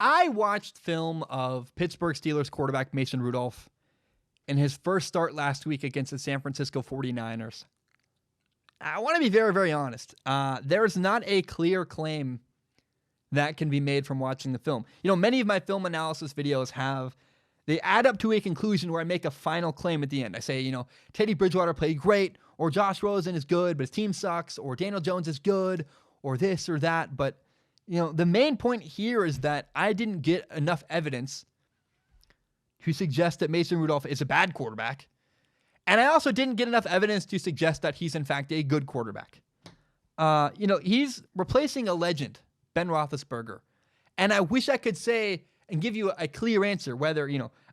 I watched film of Pittsburgh Steelers quarterback Mason Rudolph in his first start last week against the San Francisco 49ers. I want to be very, very honest. There's not a clear claim that can be made from watching the film. Many of my film analysis videos they add up to a conclusion where I make a final claim at the end. I say, Teddy Bridgewater played great, or Josh Rosen is good, but his team sucks, or Daniel Jones is good, or this or that. But, the main point here is that I didn't get enough evidence to suggest that Mason Rudolph is a bad quarterback. And I also didn't get enough evidence to suggest that he's, in fact, a good quarterback. He's replacing a legend, Ben Roethlisberger. And I wish I could say and give you a clear answer whether,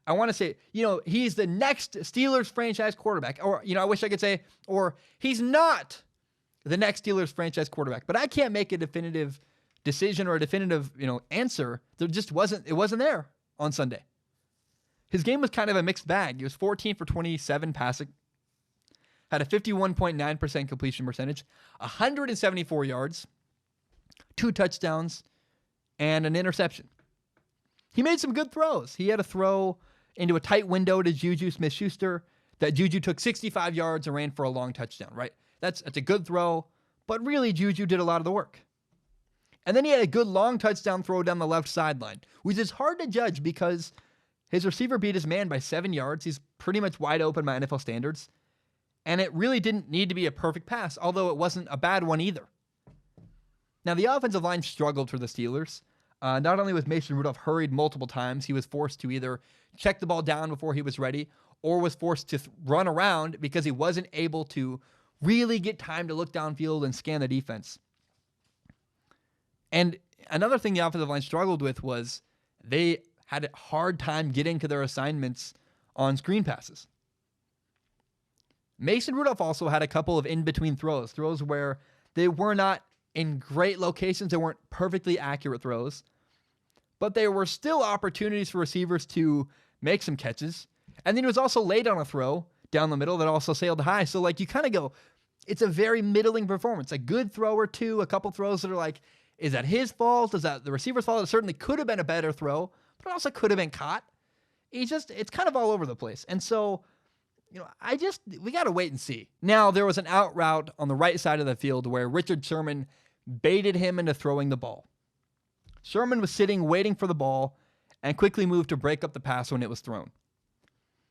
I want to say, he's the next Steelers franchise quarterback. Or, I wish I could say, or he's not the next Steelers franchise quarterback. But I can't make a definitive decision or a definitive, answer. It wasn't there on Sunday. His game was kind of a mixed bag. He was 14 for 27 passing, had a 51.9% completion percentage, 174 yards, 2 touchdowns, and an interception. He made some good throws. He had a throw into a tight window to Juju Smith-Schuster that Juju took 65 yards and ran for a long touchdown, right? That's a good throw, but really Juju did a lot of the work. And then he had a good long touchdown throw down the left sideline, which is hard to judge because his receiver beat his man by 7 yards. He's pretty much wide open by NFL standards. And it really didn't need to be a perfect pass, although it wasn't a bad one either. Now, the offensive line struggled for the Steelers. Not only was Mason Rudolph hurried multiple times, he was forced to either check the ball down before he was ready or was forced to run around because he wasn't able to really get time to look downfield and scan the defense. And another thing the offensive line struggled with was they had a hard time getting to their assignments on screen passes. Mason Rudolph also had a couple of in-between throws where they were not in great locations. They weren't perfectly accurate throws, but they were still opportunities for receivers to make some catches. And then he was also late on a throw down the middle that also sailed high. So you kind of go, it's a very middling performance. A good throw or two, a couple throws that are is that his fault? Is that the receiver's fault? It certainly could have been a better throw, but it also could have been caught. It's kind of all over the place. And so, we got to wait and see. Now, there was an out route on the right side of the field where Richard Sherman baited him into throwing the ball. Sherman was sitting, waiting for the ball, and quickly moved to break up the pass when it was thrown.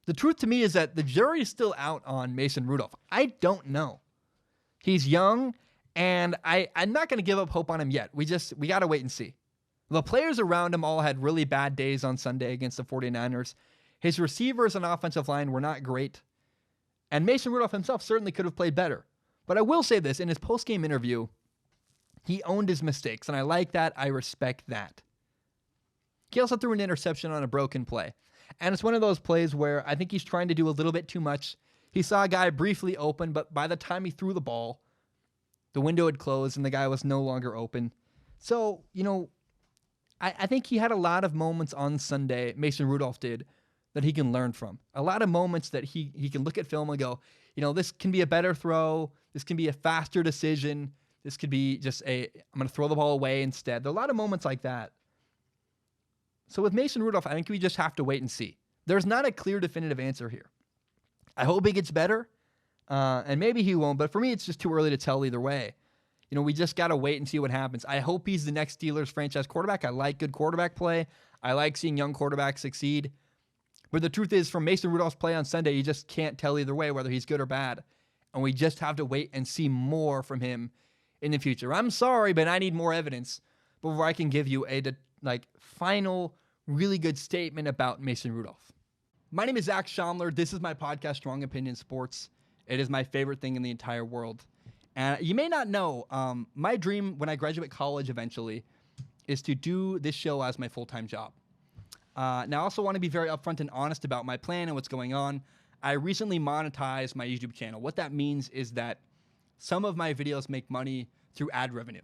The truth to me is that the jury is still out on Mason Rudolph. I don't know. He's young, and I'm not going to give up hope on him yet. We got to wait and see. The players around him all had really bad days on Sunday against the 49ers. His receivers and offensive line were not great. And Mason Rudolph himself certainly could have played better. But I will say this, in his post-game interview, he owned his mistakes, and I like that. I respect that. He also threw an interception on a broken play. And it's one of those plays where I think he's trying to do a little bit too much. He saw a guy briefly open, but by the time he threw the ball, the window had closed and the guy was no longer open. So, I think he had a lot of moments on Sunday, Mason Rudolph did, that he can learn from. A lot of moments that he can look at film and go, this can be a better throw. This can be a faster decision. This could be just I'm going to throw the ball away instead. There are a lot of moments like that. So with Mason Rudolph, I think we just have to wait and see. There's not a clear definitive answer here. I hope he gets better, and maybe he won't, but for me, it's just too early to tell either way. We just got to wait and see what happens. I hope he's the next Steelers franchise quarterback. I like good quarterback play. I like seeing young quarterbacks succeed. But the truth is, from Mason Rudolph's play on Sunday, you just can't tell either way whether he's good or bad. And we just have to wait and see more from him in the future. I'm sorry, but I need more evidence before I can give you a final, really good statement about Mason Rudolph. My name is Zach Schaumler. This is my podcast, Strong Opinion Sports. It is my favorite thing in the entire world. And you may not know, my dream when I graduate college eventually is to do this show as my full-time job. Now, I also want to be very upfront and honest about my plan and what's going on. I recently monetized my YouTube channel. What that means is that some of my videos make money through ad revenue.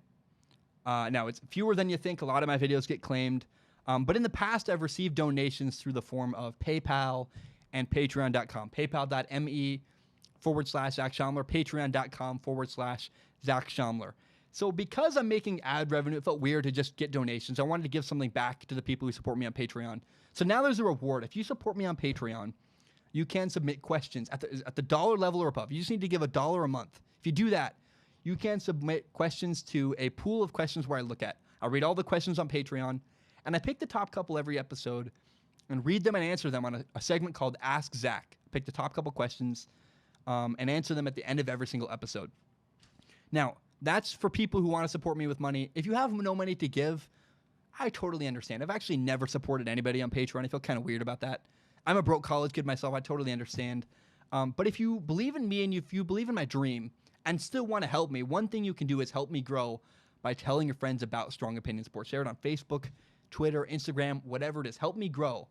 Now, it's fewer than you think. A lot of my videos get claimed. But in the past, I've received donations through the form of PayPal and Patreon.com. PayPal.me/Zach Schaumler, Patreon.com/Zach Schaumler. So because I'm making ad revenue, it felt weird to just get donations. I wanted to give something back to the people who support me on Patreon. So now there's a reward. If you support me on Patreon, you can submit questions at the dollar level or above. You just need to give $1 a month. If you do that, you can submit questions to a pool of questions where I look at. I'll read all the questions on Patreon, and I pick the top couple every episode and read them and answer them on a segment called Ask Zach. Pick the top couple questions and answer them at the end of every single episode. Now, that's for people who want to support me with money. If you have no money to give, I totally understand. I've actually never supported anybody on Patreon. I feel kind of weird about that. I'm a broke college kid myself. I totally understand. But if you believe in me and if you believe in my dream and still want to help me, one thing you can do is help me grow by telling your friends about Strong Opinion Sports. Share it on Facebook, Twitter, Instagram, whatever it is. Help me grow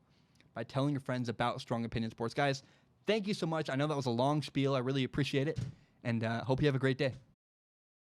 by telling your friends about Strong Opinion Sports. Guys, thank you so much. I know that was a long spiel. I really appreciate it, and hope you have a great day.